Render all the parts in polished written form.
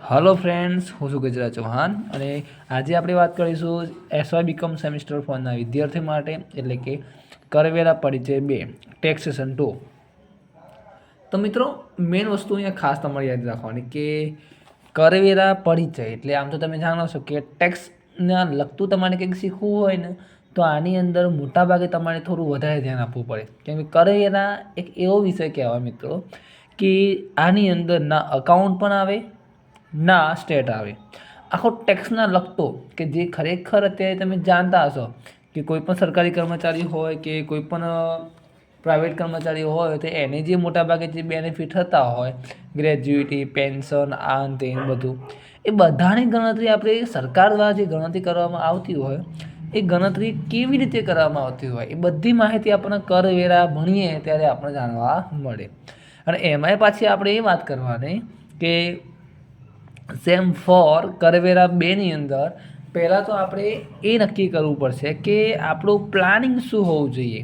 Hello friends, हूँ છું ગજરાજ ચૌહાણ અને આજે આપણે વાત કરીશું એસવાય બીકોમ સેમિસ્ટર 4ના વિદ્યાર્થી માટે, એટલે કે કરવેરા પરિચય 2 ટેક્સેશન 2। તો મિત્રો, મેઇન વસ્તુ અહીંયા ખાસ તમારે યાદ રાખવાની કે કરવેરા પરિચય એટલે આમ તો તમે જાણો છો કે ટેક્સના લગતું તમારે કંઈક શીખવું હોય ને તો આની અંદર મોટાભાગે તમારે થોડું વધારે ધ્યાન આપવું પડે, કેમ કે કરવેરા એક એવો વિષય કહેવાય મિત્રો કે આની અંદર ના અકાઉન્ટ પણ આવે ના સ્ટેટ આવે, આખો ટેક્સના લગતો કે જે ખરેખર અત્યારે તમે જાણતા હશો કે કોઈ પણ સરકારી કર્મચારી હોય કે કોઈ પણ પ્રાઇવેટ કર્મચારી હોય તો એને જે મોટાભાગે જે બેનિફિટ થતા હોય, ગ્રેજ્યુટી, પેન્શન, આ તે બધું, એ બધાની ગણતરી આપણે સરકાર દ્વારા જે ગણતરી કરવામાં આવતી હોય એ ગણતરી કેવી રીતે કરવામાં આવતી હોય એ બધી માહિતી આપણને કરવેરા ભણીએ ત્યારે આપણને જાણવા મળે। અને એમાંય પાછી આપણે એ વાત કરવાની કે સેમ 4 કરવેરા 2ની અંદર પહેલાં તો આપણે એ નક્કી કરવું પડશે કે આપણું પ્લાનિંગ શું હોવું જોઈએ,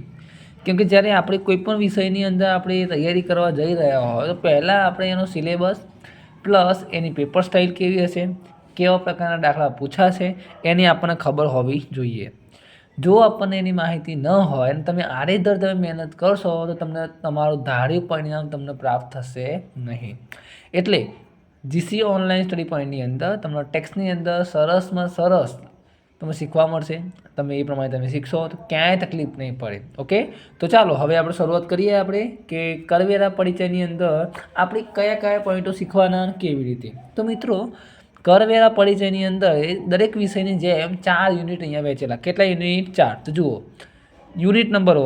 કેમ કે જ્યારે આપણે કોઈપણ વિષયની અંદર આપણે તૈયારી કરવા જઈ રહ્યા હોય તો પહેલાં આપણે એનો સિલેબસ પ્લસ એની પેપર સ્ટાઇલ કેવી હશે, કેવા પ્રકારના દાખલા પૂછાશે એની આપણને ખબર હોવી જોઈએ। જો આપણને એની માહિતી ન હોય અને તમે આડેધડ તમે મહેનત કરશો તો તમને તમારું ધાર્યું પરિણામ તમને પ્રાપ્ત થશે નહીં। એટલે જીસી ઓનલાઈન સ્ટડી પોઈન્ટની અંદર તમને ટેક્સની અંદર સરસમાં સરસ તમને શીખવા મળશે, તમે એ પ્રમાણે તમે શીખશો તો ક્યાંય તકલીફ નહીં પડે। ઓકે, તો ચાલો હવે આપણે શરૂઆત કરીએ આપણે કે કરવેરા પરિચયની અંદર આપણે કયા કયા પોઈન્ટો શીખવાના કેવી રીતે। તો મિત્રો, કરવેરા પરિચયની અંદર દરેક વિષયની જેમ 4 યુનિટ અહીંયા વહેંચેલા। કેટલા યુનિટ? 4। તો જુઓ, યુનિટ નંબર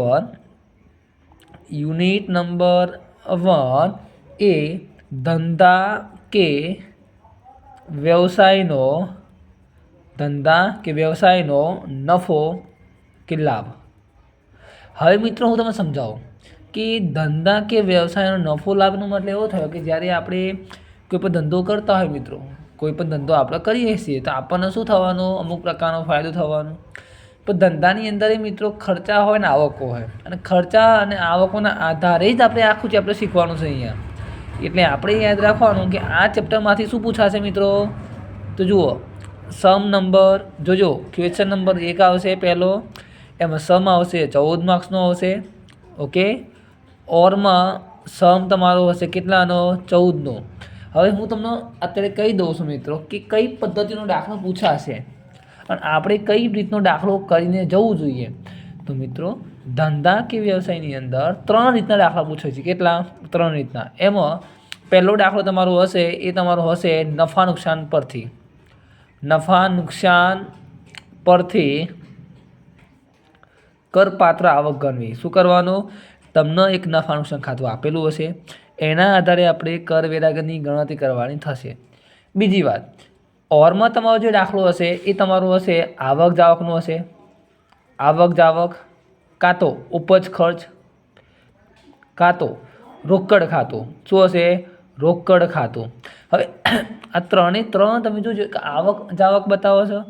1 એ ધંધા કે વ્યવસાયનો નફો કે લાભ। હવે મિત્રો હું તમને સમજાવું કે ધંધા કે વ્યવસાયનો નફો લાભનો મતલબ એવો થયો કે જ્યારે આપણે કોઈ પણ ધંધો કરતા હોય મિત્રો, કોઈ પણ ધંધો આપણે કરીએ છીએ તો આપણને શું થવાનું? અમુક પ્રકારનો ફાયદો થવાનો। પણ ધંધાની અંદર એ મિત્રો ખર્ચા હોય ને આવકો હોય, અને ખર્ચા અને આવકોના આધારે જ આપણે આખું ચેપ્ટર શીખવાનું છે અહીંયા। એટલે આપણે યાદ રાખવાનું કે આ ચેપ્ટરમાંથી શું પૂછાશે મિત્રો? તો જુઓ, સમ નંબર જોજો, ક્વેશ્ચન નંબર 1 આવશે પહેલો, એમાં સમ આવશે 14 માર્ક્સનો આવશે। ઓકે, ઓરમાં સમ તમારો હશે કેટલાનો? 14નો। હવે હું તમને અત્યારે કહી દઉં છું મિત્રો કે કઈ પદ્ધતિનો દાખલો પૂછાશે અને આપણે કઈ રીતનો દાખલો કરીને જવું જોઈએ। તો મિત્રો, ધંધા કે વ્યવસાયની અંદર 3 રીતના દાખલા પૂછાય છે। કેટલા? 3 રીતના। એમાં પહેલો દાખલો તમારો હશે એ તમારો હશે નફા નુકસાન પરથી કરપાત્ર આવક ગણવી। શું કરવાનું? તમને એક નફા નુકસાન ખાતું આપેલું હશે, એના આધારે આપણે કરવેરાની ગણતરી કરવાની થશે। બીજી વાત, ઓરમાં તમારો જે દાખલો હશે એ તમારો હશે આવક જાવકનો હશે। આવક જાવક કાં તો ઉપજ ખર્ચ કાં તો રોકડ ખાતું। શું હશે? રોકડ ખાતું। હવે આ 3 તમે જોજો કે આવક જાવક બતાવો છો,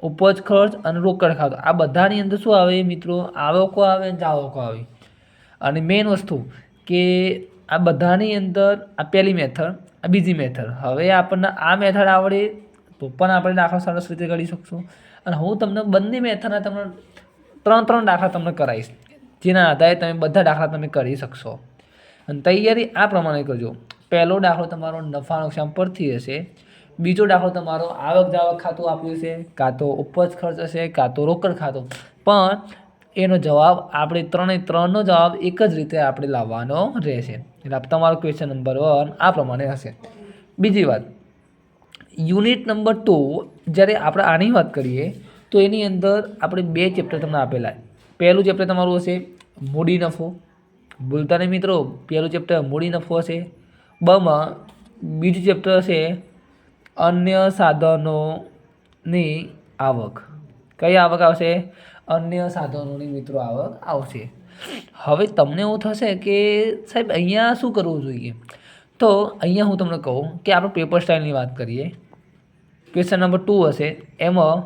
ઉપજ ખર્ચ અને રોકડ ખાતું, આ બધાની અંદર શું આવે મિત્રો? આવકો આવે અને જાવકો આવે। અને મેઇન વસ્તુ કે આ બધાની અંદર આ પહેલી મેથડ, આ બીજી મેથડ। હવે આપણને આ મેથડ આવડે તો પણ આપણે દાખલા સરસ રીતે કરી શકશું, અને હું તમને બંને મેથડના તમને 3 દાખલા તમને કરાવીશ, જેના આધારે તમે બધા દાખલા તમે કરી શકશો। અને તૈયારી આ પ્રમાણે કરજો। પહેલો દાખલો તમારો નફા નુકસાન પરથી હશે, બીજો દાખલો તમારો આવક જાવક ખાતું આપ્યું છે, કાં તો ઉપજ ખર્ચ હશે, કાં તો રોકડ ખાતું, પણ એનો જવાબ આપણે 3નો જવાબ એક જ રીતે આપણે લાવવાનો રહેશે। એટલે તમારો ક્વેશ્ચન નંબર 1 આ પ્રમાણે હશે। બીજી વાત, યુનિટ નંબર 2 જ્યારે આપણે આની વાત કરીએ તો એની અંદર આપણે 2 ચેપ્ટર તમને આપેલા। પહેલું ચેપ્ટર તમારું હશે મૂડી નફો, ભૂલતા નહીં મિત્રો, પહેલું ચેપ્ટર મૂડી નફો હશે। બમાં બીજું ચેપ્ટર હશે અન્ય સાધનોની આવક। કઈ આવક આવશે? અન્ય સાધનોની મિત્રો આવક આવશે। હવે તમને એવું થશે કે સાહેબ અહીંયા શું કરવું જોઈએ? તો અહીંયા હું તમને કહું કે આપણે પેપર સ્ટાઇલની વાત કરીએ। ક્વેશ્ચન નંબર 2 હશે, એમાં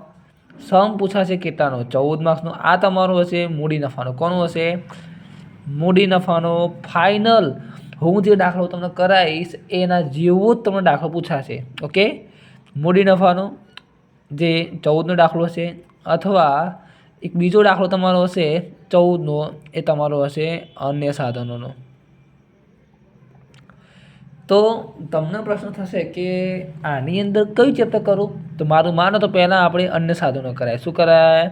સમ પૂછાશે કેટલાનો? 14 માર્ક્સનો। આ તમારો હશે મૂડી નફાનો। કોનું હશે? મૂડી નફાનો ફાઇનલ હું જે દાખલો તમને કરાવીશ એના જેવો જ તમને દાખલો પૂછાશે. ઓકે, મૂડી નફાનો જે 14નો દાખલો છે, અથવા એક બીજો દાખલો તમારો હશે 14નો, એ તમારો હશે અન્ય સાધનોનો. તો તમને પ્રશ્ન થશે કે આની અંદર કયું ચેપ્ટર કરું? તો મારું માનો તો પહેલાં આપણે અન્ય સાધનો કરાય. શું કરાય?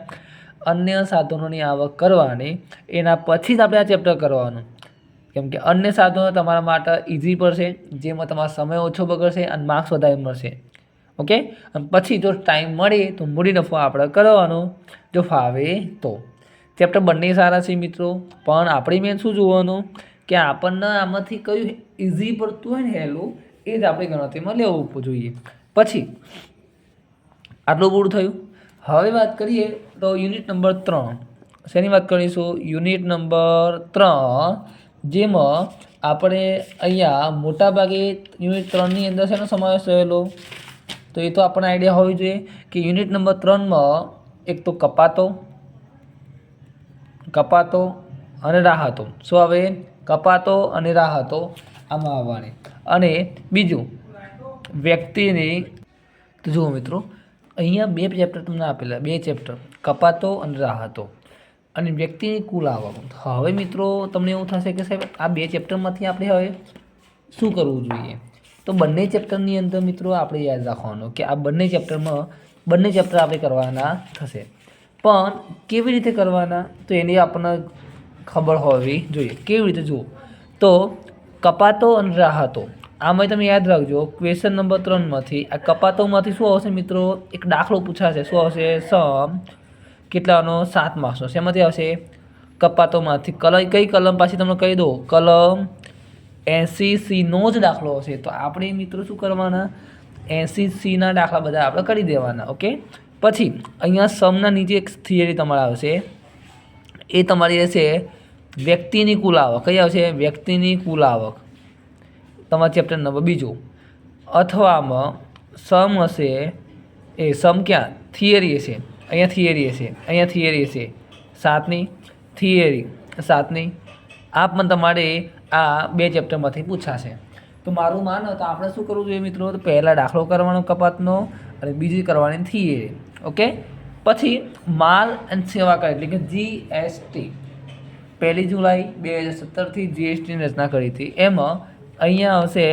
અન્ય સાધનોની આવક કરવાની. એના પછી જ આપણે આ ચેપ્ટર કરવાનું, કેમ કે અન્ય સાધનો તમારા માટે ઇઝી પડશે, જેમાં તમારો સમય ઓછો બગડશે અને માર્ક્સ વધારે મળશે. ઓકે, અને પછી જો ટાઈમ મળે તો મૂડી નફો આપણે કરવાનો, જો ફાવે તો. ચેપ્ટર બંને સારા છે મિત્રો, પણ આપણે મેન શું જોવાનું કે આપણને આમાંથી કયું ઇઝી પડતું હોય ને હેલું, એ જ આપણે ગણતરીમાં લેવું જોઈએ. પછી આટલું પૂરું થયું. હવે વાત કરીએ તો યુનિટ નંબર 3. શેની વાત કરીશું? યુનિટ નંબર 3, જેમાં આપણે અહીંયા મોટાભાગે યુનિટ 3ની અંદર શેનો સમાવેશ થયેલો? તો એ તો આપણને આઈડિયા હોવી જોઈએ કે યુનિટ નંબર 3માં એક તો કપાતો અને રાહતો. શું આવે? કપાતો અને રાહતો આમાં આવવાની. અને બીજું વ્યક્તિની, તો જુઓ મિત્રો, અહીંયા 2 ચેપ્ટર તમને આપેલા, 2 ચેપ્ટર, કપાતો અને રાહતો, અને વ્યક્તિની કુલ આવક. હવે મિત્રો તમને એવું થશે કે સાહેબ આ 2 ચેપ્ટરમાંથી આપણે હવે શું કરવું જોઈએ? તો બંને ચેપ્ટરની અંદર મિત્રો આપણે યાદ રાખવાનું કે આ બંને ચેપ્ટર આપણે કરવાના થશે. પણ કેવી રીતે કરવાના? તો એની આપણને ખબર હોવી જોઈએ. કેવી રીતે? જુઓ, તો કપાતો અને રાહતો, આમાં તમે યાદ રાખજો, ક્વેશ્ચન નંબર 3માંથી આ કપાતોમાંથી શું આવશે મિત્રો? એક દાખલો પૂછાશે. શું આવશે? સમ કેટલાનો? 7 માર્ક્સનો. શેમાંથી આવશે? કપાતોમાંથી. કઈ કલમ પાછી તમને કહી દો, કલમ 80C જ દાખલો હશે. તો આપણે મિત્રો શું કરવાના? 80Cના દાખલા બધા આપણે કરી દેવાના. ઓકે, પછી અહીંયા સમના નીચે એક થિયરી તમારે આવશે, એ તમારી રહેશે વ્યક્તિની કુલ આવક. કઈ આવશે? વ્યક્તિની કુલ આવક, તમારા ચેપ્ટર નંબર 2. અથવામાં સમ હશે, એ સમ ક્યાં? થિયરી હશે, અહીંયા થિયરી હશે, અહીંયા થિયરી હશે, 7ની થિયરી, 7ની. આ પણ તમારે આ 2 ચેપ્ટરમાંથી પૂછાશે. તો મારું માનો તો આપણે શું કરવું જોઈએ મિત્રો? તો પહેલાં દાખલો કરવાનો કપાતનો, અને બીજી કરવાની થિયરી. ઓકે, પછી માલ અને સેવા કર એટલે કે GST 1 જુલાઈ 2017થી GSTની રચના કરી હતી. એમાં અહીંયા આવશે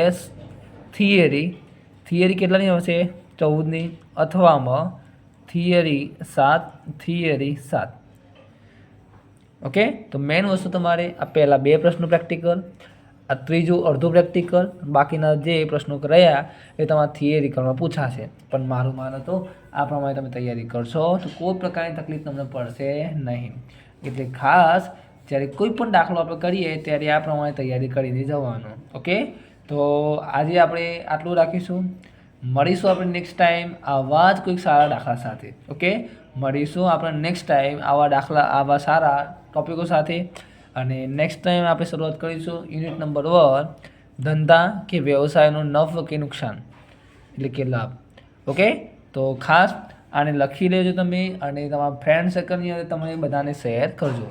થિયરી કેટલાની આવશે? 14ની. અથવામાં થિયરી 7. ઓકે, તો મેઇન વસ્તુ તમારે આ પહેલાં 2 પ્રશ્નો પ્રેક્ટિકલ, આ ત્રીજું અડધું પ્રેક્ટિકલ, બાકીના જે પ્રશ્નો રહ્યા એ તમારા થિયરિકલમાં પૂછાશે. પણ મારું માનો તો આ પ્રમાણે તમે તૈયારી કરશો તો કોઈ પ્રકારની તકલીફ તમને પડશે નહીં. એટલે ખાસ જ્યારે કોઈ પણ દાખલો આપણે કરીએ ત્યારે આ પ્રમાણે તૈયારી કરીને જવાનું. ઓકે, તો આજે આપણે આટલું રાખીશું. મળીશું આપણે નેક્સ્ટ ટાઈમ આવા જ કોઈક સારા દાખલા સાથે. ઓકે, મળીશું આપણે નેક્સ્ટ ટાઈમ આવા સારા ટોપિકો સાથે. અને નેક્સ્ટ ટાઈમ આપણે શરૂઆત કરીશું યુનિટ નંબર 1, ધંધા કે વ્યવસાયનો નફો કે નુકસાન એટલે કે લાભ. ઓકે, તો ખાસ આને લખી લેજો તમે, અને તમારા ફ્રેન્ડ સર્કલની અંદર તમે બધાને શેર કરજો.